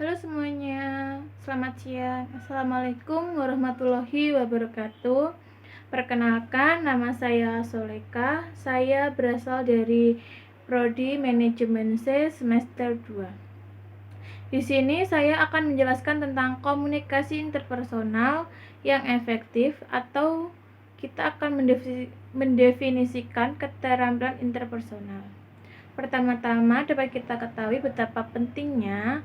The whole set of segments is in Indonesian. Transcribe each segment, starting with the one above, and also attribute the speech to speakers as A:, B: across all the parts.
A: Halo semuanya, selamat siang. Assalamualaikum warahmatullahi wabarakatuh. Perkenalkan, nama saya Soleka. Saya berasal dari Prodi Manajemen C semester 2. Di sini saya akan menjelaskan tentang komunikasi interpersonal yang efektif, atau kita akan mendefinisikan keterampilan interpersonal. Pertama-tama dapat kita ketahui betapa pentingnya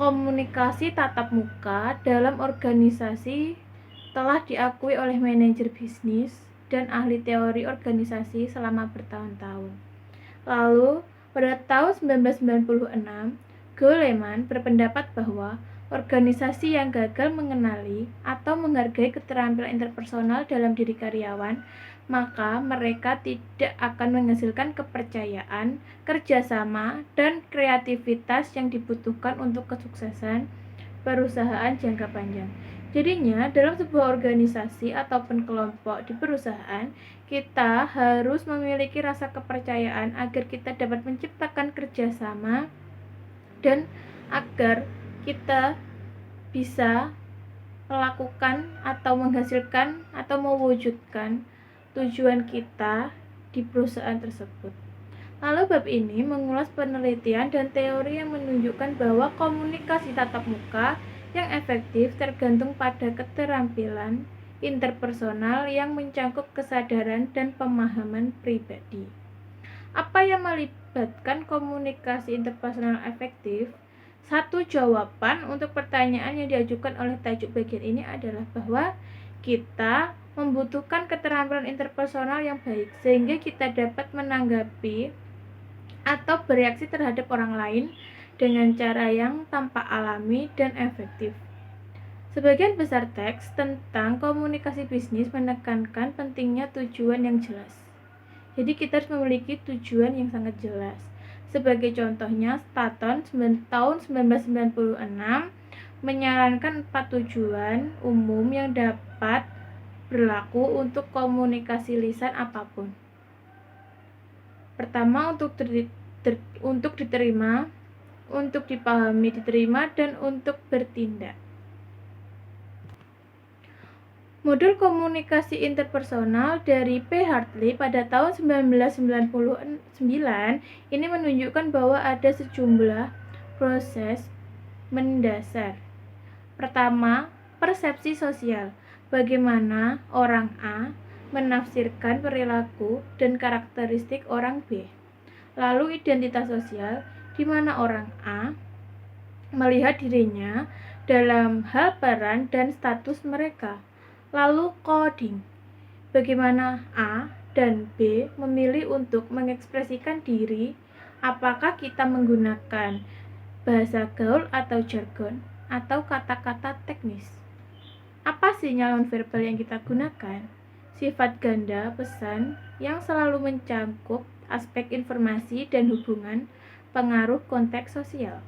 A: komunikasi tatap muka dalam organisasi telah diakui oleh manajer bisnis dan ahli teori organisasi selama bertahun-tahun. Lalu, pada tahun 1996, Goleman berpendapat bahwa organisasi yang gagal mengenali atau menghargai keterampilan interpersonal dalam diri karyawan, maka mereka tidak akan menghasilkan kepercayaan, kerjasama, dan kreativitas yang dibutuhkan untuk kesuksesan perusahaan jangka panjang. Jadinya, dalam sebuah organisasi ataupun kelompok di perusahaan, kita harus memiliki rasa kepercayaan agar kita dapat menciptakan kerjasama dan agar kita bisa melakukan atau menghasilkan atau mewujudkan tujuan kita di perusahaan tersebut. Lalu bab ini mengulas penelitian dan teori yang menunjukkan bahwa komunikasi tatap muka yang efektif tergantung pada keterampilan interpersonal yang mencangkup kesadaran dan pemahaman pribadi. Apa yang melibatkan komunikasi interpersonal efektif? Satu jawaban untuk pertanyaan yang diajukan oleh tajuk bagian ini adalah bahwa kita membutuhkan keterampilan interpersonal yang baik sehingga kita dapat menanggapi atau bereaksi terhadap orang lain dengan cara yang tampak alami dan efektif. Sebagian besar teks tentang komunikasi bisnis menekankan pentingnya tujuan yang jelas. Jadi kita harus memiliki tujuan yang sangat jelas. Sebagai contohnya, Staton tahun 1996 menyarankan 4 tujuan umum yang dapat berlaku untuk komunikasi lisan apapun. Pertama, untuk diterima, untuk dipahami diterima, dan untuk bertindak. Modul komunikasi interpersonal dari P. Hartley pada tahun 1999 ini menunjukkan bahwa ada sejumlah proses mendasar. Pertama, persepsi sosial. Bagaimana orang A menafsirkan perilaku dan karakteristik orang B. Lalu identitas sosial, di mana orang A melihat dirinya dalam hal peran dan status mereka. Lalu coding, bagaimana A dan B memilih untuk mengekspresikan diri, apakah kita menggunakan bahasa gaul atau jargon, atau kata-kata teknis. Apa sinyal nonverbal yang kita gunakan? Sifat ganda pesan yang selalu mencangkup aspek informasi dan hubungan pengaruh konteks sosial.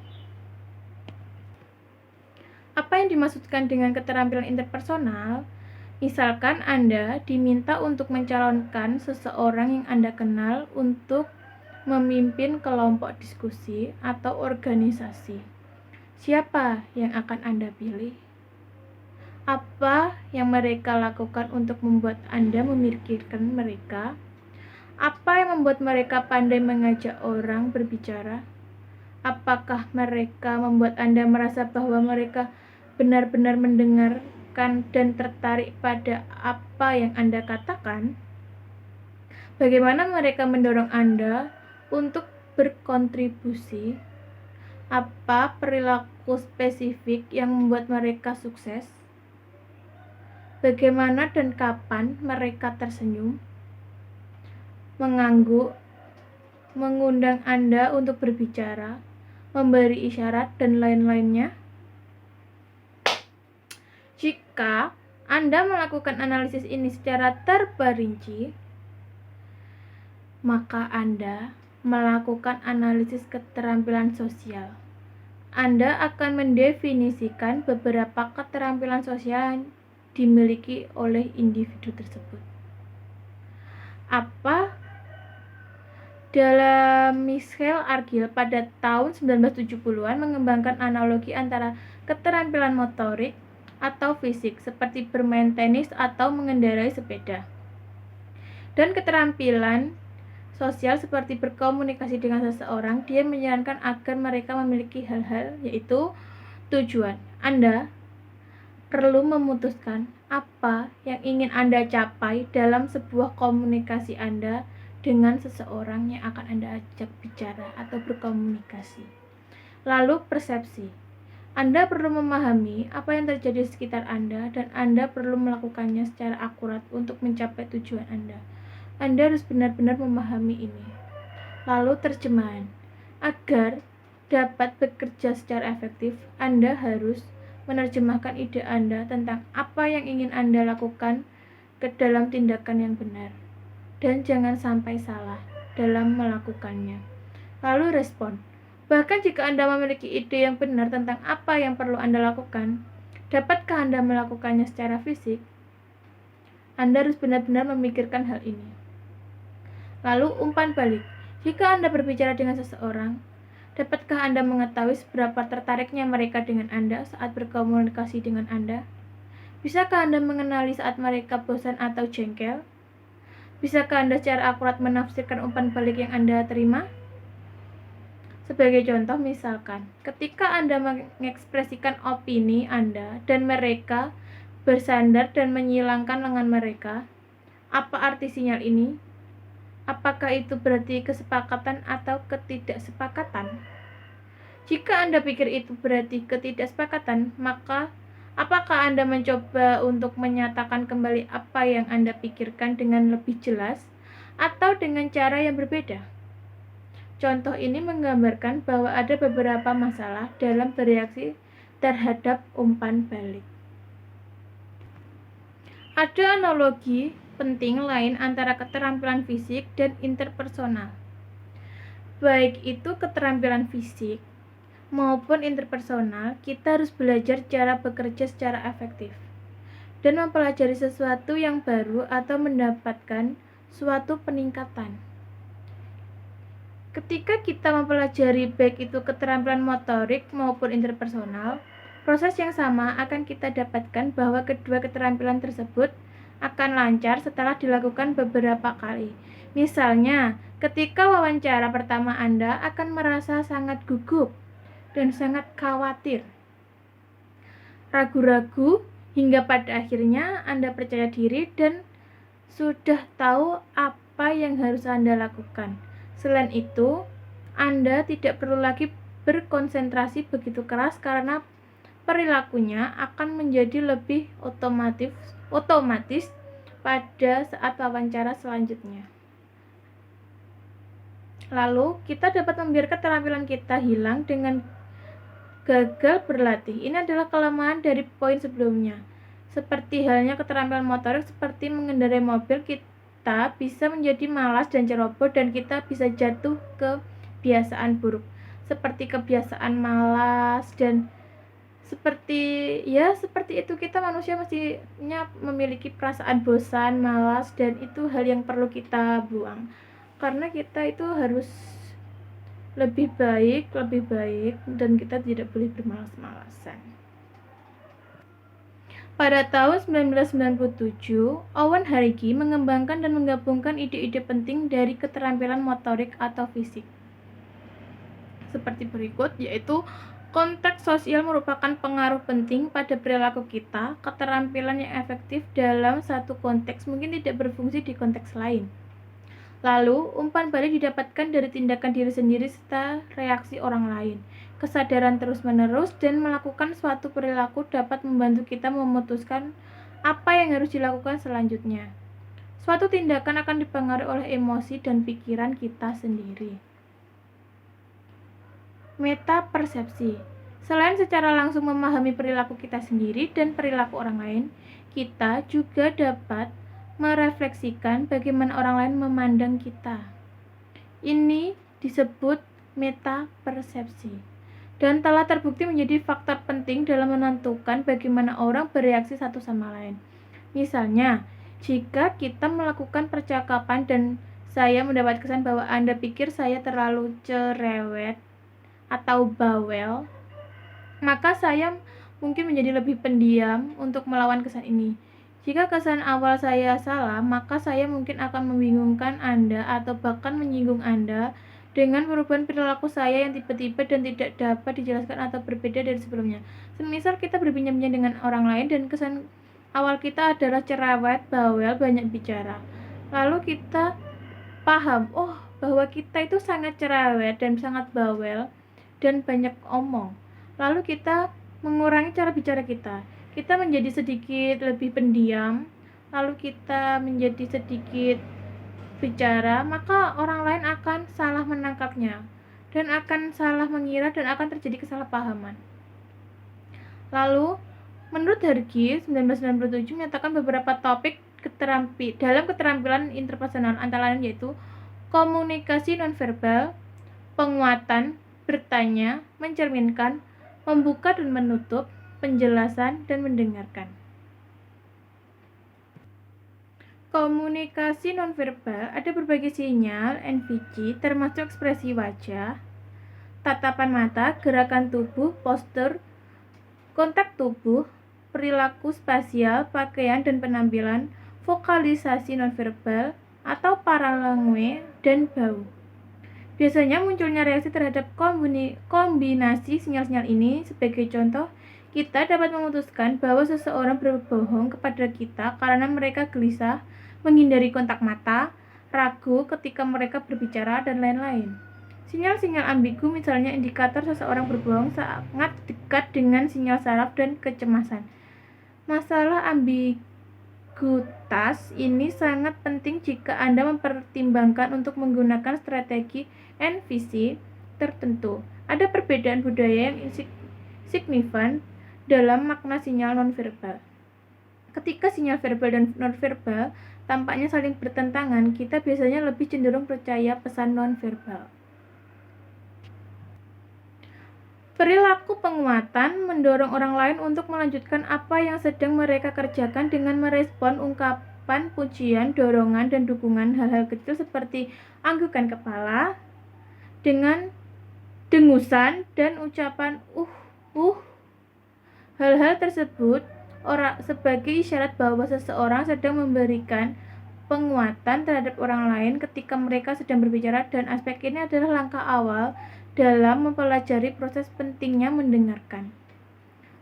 A: Apa yang dimaksudkan dengan keterampilan interpersonal? Misalkan Anda diminta untuk mencalonkan seseorang yang Anda kenal untuk memimpin kelompok diskusi atau organisasi. Siapa yang akan Anda pilih? Apa yang mereka lakukan untuk membuat Anda memikirkan mereka? Apa yang membuat mereka pandai mengajak orang berbicara? Apakah mereka membuat Anda merasa bahwa mereka benar-benar mendengarkan dan tertarik pada apa yang Anda katakan? Bagaimana mereka mendorong Anda untuk berkontribusi? Apa perilaku spesifik yang membuat mereka sukses? Bagaimana dan kapan mereka tersenyum, mengangguk, mengundang Anda untuk berbicara, memberi isyarat, dan lain-lainnya? Jika Anda melakukan analisis ini secara terperinci, maka Anda melakukan analisis keterampilan sosial. Anda akan mendefinisikan beberapa keterampilan sosial yang dimiliki oleh individu tersebut. Apa Dalam Michael Argyle pada tahun 1970-an mengembangkan analogi antara keterampilan motorik atau fisik seperti bermain tenis atau mengendarai sepeda dan keterampilan sosial seperti berkomunikasi dengan seseorang. Dia menyarankan agar mereka memiliki hal-hal yaitu tujuan. Anda perlu memutuskan apa yang ingin Anda capai dalam sebuah komunikasi Anda dengan seseorang yang akan Anda ajak bicara atau berkomunikasi. Lalu persepsi. Anda perlu memahami apa yang terjadi di sekitar Anda dan Anda perlu melakukannya secara akurat untuk mencapai tujuan Anda. Anda harus benar-benar memahami ini. Lalu terjemahan. Agar dapat bekerja secara efektif, Anda harus menerjemahkan ide Anda tentang apa yang ingin Anda lakukan ke dalam tindakan yang benar. Dan jangan sampai salah dalam melakukannya. Lalu respon. Bahkan jika Anda memiliki ide yang benar tentang apa yang perlu Anda lakukan, dapatkah Anda melakukannya secara fisik? Anda harus benar-benar memikirkan hal ini. Lalu umpan balik. Jika Anda berbicara dengan seseorang, dapatkah Anda mengetahui seberapa tertariknya mereka dengan Anda saat berkomunikasi dengan Anda? Bisakah Anda mengenali saat mereka bosan atau jengkel? Bisakah Anda secara akurat menafsirkan umpan balik yang Anda terima? Sebagai contoh, misalkan, ketika Anda mengekspresikan opini Anda dan mereka bersandar dan menyilangkan lengan mereka, apa arti sinyal ini? Apakah itu berarti kesepakatan atau ketidaksepakatan? Jika Anda pikir itu berarti ketidaksepakatan, maka apakah Anda mencoba untuk menyatakan kembali apa yang Anda pikirkan dengan lebih jelas atau dengan cara yang berbeda? Contoh ini menggambarkan bahwa ada beberapa masalah dalam bereaksi terhadap umpan balik. Ada analogi penting lain antara keterampilan fisik dan interpersonal. Baik itu keterampilan fisik maupun interpersonal, kita harus belajar cara bekerja secara efektif dan mempelajari sesuatu yang baru atau mendapatkan suatu peningkatan. Ketika kita mempelajari baik itu keterampilan motorik maupun interpersonal, proses yang sama akan kita dapatkan bahwa kedua keterampilan tersebut akan lancar setelah dilakukan beberapa kali. Misalnya, ketika wawancara pertama Anda akan merasa sangat gugup dan sangat khawatir, ragu-ragu, hingga pada akhirnya Anda percaya diri dan sudah tahu apa yang harus Anda lakukan. Selain itu, Anda tidak perlu lagi berkonsentrasi begitu keras karena perilakunya akan menjadi lebih otomatis pada saat wawancara selanjutnya. Lalu, kita dapat membiarkan keterampilan kita hilang dengan gagal berlatih. Ini adalah kelemahan dari poin sebelumnya. Seperti halnya keterampilan motorik seperti mengendarai mobil, kita bisa menjadi malas dan ceroboh dan kita bisa jatuh ke kebiasaan buruk. Seperti kebiasaan malas dan seperti itu, kita manusia mestinya memiliki perasaan bosan, malas, dan itu hal yang perlu kita buang karena kita itu harus lebih baik dan kita tidak boleh bermalas-malasan. Pada tahun 1997, Owen Harigi mengembangkan dan menggabungkan ide-ide penting dari keterampilan motorik atau fisik seperti berikut, yaitu konteks sosial merupakan pengaruh penting pada perilaku kita. Keterampilan yang efektif dalam satu konteks mungkin tidak berfungsi di konteks lain. Lalu, umpan balik didapatkan dari tindakan diri sendiri serta reaksi orang lain. Kesadaran terus-menerus dan melakukan suatu perilaku dapat membantu kita memutuskan apa yang harus dilakukan selanjutnya. Suatu tindakan akan dipengaruhi oleh emosi dan pikiran kita sendiri. Meta persepsi. Selain secara langsung memahami perilaku kita sendiri dan perilaku orang lain, kita juga dapat merefleksikan bagaimana orang lain memandang kita. Ini disebut meta persepsi dan telah terbukti menjadi faktor penting dalam menentukan bagaimana orang bereaksi satu sama lain. Misalnya, jika kita melakukan percakapan dan saya mendapat kesan bahwa Anda pikir saya terlalu cerewet atau bawel, maka saya mungkin menjadi lebih pendiam untuk melawan kesan ini. Jika kesan awal saya salah, maka saya mungkin akan membingungkan Anda atau bahkan menyinggung Anda dengan perubahan perilaku saya yang tiba-tiba dan tidak dapat dijelaskan atau berbeda dari sebelumnya. Semisal kita berbincang-bincang dengan orang lain dan kesan awal kita adalah cerewet, bawel, banyak bicara. Lalu kita paham, bahwa kita itu sangat cerewet dan sangat bawel dan banyak omong. Lalu kita mengurangi cara bicara kita. Kita menjadi sedikit lebih pendiam, lalu kita menjadi sedikit bicara, maka orang lain akan salah menangkapnya dan akan salah mengira dan akan terjadi kesalahpahaman. Lalu, menurut Hargi 1997 menyatakan beberapa topik dalam keterampilan interpersonal antara lain yaitu komunikasi nonverbal, penguatan, bertanya, mencerminkan, membuka dan menutup, penjelasan, dan mendengarkan. Komunikasi nonverbal ada berbagai sinyal NVC termasuk ekspresi wajah, tatapan mata, gerakan tubuh, postur, kontak tubuh, perilaku spasial, pakaian dan penampilan, vokalisasi nonverbal atau paralangue, dan bau. Biasanya munculnya reaksi terhadap kombinasi sinyal-sinyal ini. Sebagai contoh, kita dapat memutuskan bahwa seseorang berbohong kepada kita karena mereka gelisah, menghindari kontak mata, ragu ketika mereka berbicara, dan lain-lain. Sinyal-sinyal ambigu misalnya indikator seseorang berbohong sangat dekat dengan sinyal saraf dan kecemasan. Masalah ambiguitas ini sangat penting jika Anda mempertimbangkan untuk menggunakan strategi NVC tertentu. Ada perbedaan budaya yang signifikan dalam makna sinyal nonverbal. Ketika sinyal verbal dan nonverbal tampaknya saling bertentangan, kita biasanya lebih cenderung percaya pesan nonverbal. Perilaku penguatan mendorong orang lain untuk melanjutkan apa yang sedang mereka kerjakan dengan merespon ungkapan pujian, dorongan, dan dukungan. Hal-hal kecil seperti anggukan kepala dengan dengusan dan ucapan hal-hal tersebut sebagai isyarat bahwa seseorang sedang memberikan penguatan terhadap orang lain ketika mereka sedang berbicara, dan aspek ini adalah langkah awal dalam mempelajari proses pentingnya mendengarkan.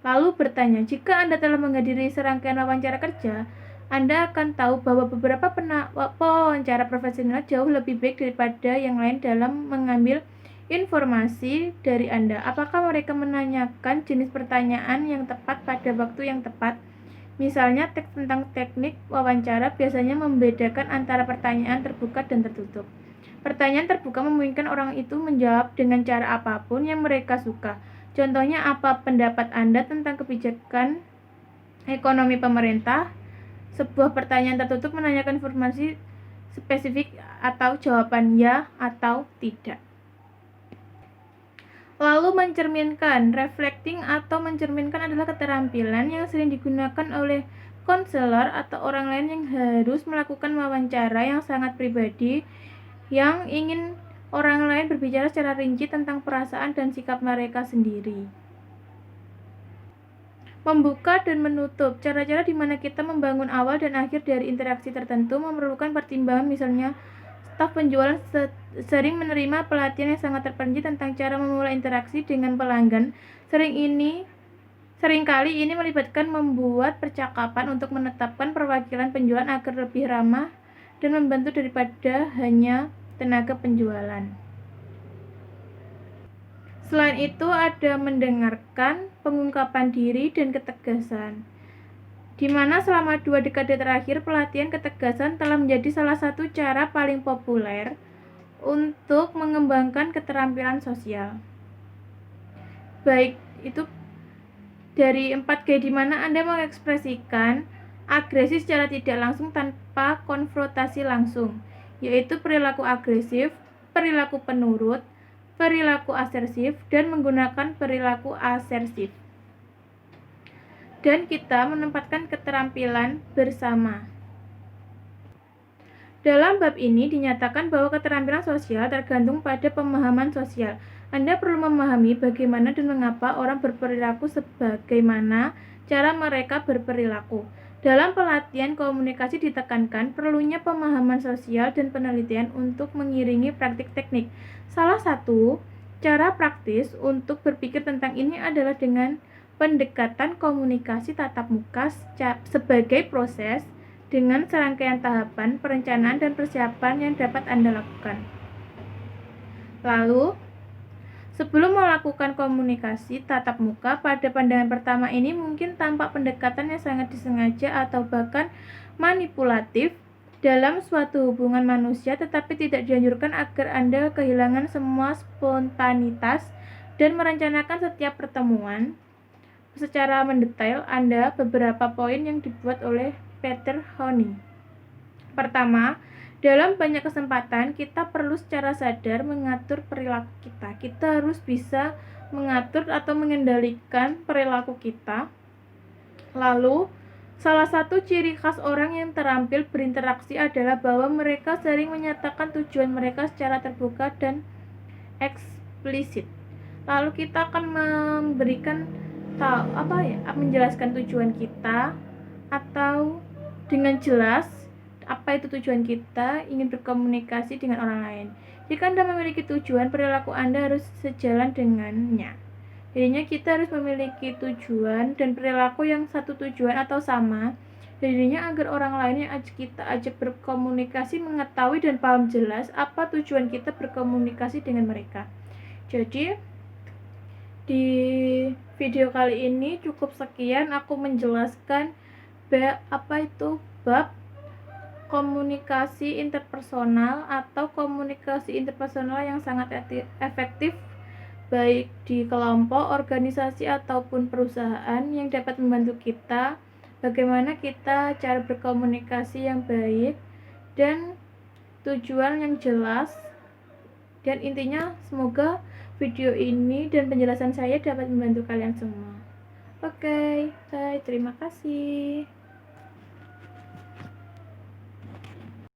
A: Lalu bertanya, jika Anda telah menghadiri serangkaian wawancara kerja, Anda akan tahu bahwa beberapa pewawancara profesional jauh lebih baik daripada yang lain dalam mengambil informasi dari Anda. Apakah mereka menanyakan jenis pertanyaan yang tepat pada waktu yang tepat? Misalnya, teks tentang teknik wawancara biasanya membedakan antara pertanyaan terbuka dan tertutup. Pertanyaan terbuka memungkinkan orang itu menjawab dengan cara apapun yang mereka suka. Contohnya, apa pendapat Anda tentang kebijakan ekonomi pemerintah? Sebuah pertanyaan tertutup menanyakan informasi spesifik atau jawaban ya atau tidak. Lalu mencerminkan, reflecting atau mencerminkan adalah keterampilan yang sering digunakan oleh konselor atau orang lain yang harus melakukan wawancara yang sangat pribadi, yang ingin orang lain berbicara secara rinci tentang perasaan dan sikap mereka sendiri. Membuka dan menutup, cara-cara di mana kita membangun awal dan akhir dari interaksi tertentu memerlukan pertimbangan. Misalnya, staf penjualan sering menerima pelatihan yang sangat terperinci tentang cara memulai interaksi dengan pelanggan. Seringkali ini melibatkan membuat percakapan untuk menetapkan perwakilan penjualan agar lebih ramah dan membantu daripada hanya tenaga penjualan. Selain itu, ada mendengarkan, pengungkapan diri, dan ketegasan, di mana selama 2 dekade terakhir pelatihan ketegasan telah menjadi salah satu cara paling populer untuk mengembangkan keterampilan sosial. Baik itu dari 4G di mana Anda mengekspresikan agresi secara tidak langsung tanpa konfrontasi langsung, yaitu perilaku agresif, perilaku penurut, perilaku asersif, dan menggunakan perilaku asersif. Dan kita menempatkan keterampilan bersama. Dalam bab ini dinyatakan bahwa keterampilan sosial tergantung pada pemahaman sosial. Anda perlu memahami bagaimana dan mengapa orang berperilaku sebagaimana cara mereka berperilaku. Dalam pelatihan komunikasi ditekankan perlunya pemahaman sosial dan penelitian untuk mengiringi praktik teknik. Salah satu cara praktis untuk berpikir tentang ini adalah dengan pendekatan komunikasi tatap muka sebagai proses dengan serangkaian tahapan, perencanaan, dan persiapan yang dapat Anda lakukan. Lalu, sebelum melakukan komunikasi tatap muka, pada pandangan pertama ini mungkin tampak pendekatan yang sangat disengaja atau bahkan manipulatif dalam suatu hubungan manusia, tetapi tidak dianjurkan agar Anda kehilangan semua spontanitas dan merencanakan setiap pertemuan secara mendetail. Anda beberapa poin yang dibuat oleh Peter Honig. Pertama, dalam banyak kesempatan kita perlu secara sadar mengatur perilaku kita. Kita harus bisa mengatur atau mengendalikan perilaku kita. Lalu, salah satu ciri khas orang yang terampil berinteraksi adalah bahwa mereka sering menyatakan tujuan mereka secara terbuka dan eksplisit. Lalu kita akan menjelaskan tujuan kita atau dengan jelas apa itu tujuan kita ingin berkomunikasi dengan orang lain. Jika Anda memiliki tujuan, perilaku Anda harus sejalan dengannya. Jadinya kita harus memiliki tujuan dan perilaku yang satu tujuan atau sama. Jadinya agar orang lain yang kita ajak berkomunikasi mengetahui dan paham jelas apa tujuan kita berkomunikasi dengan mereka. Jadi di video kali ini cukup sekian, aku menjelaskan apa itu bab komunikasi interpersonal atau komunikasi interpersonal yang sangat efektif baik di kelompok, organisasi ataupun perusahaan, yang dapat membantu kita bagaimana kita cara berkomunikasi yang baik dan tujuan yang jelas. Dan intinya semoga video ini dan penjelasan saya dapat membantu kalian semua. Oke, bye. Terima kasih.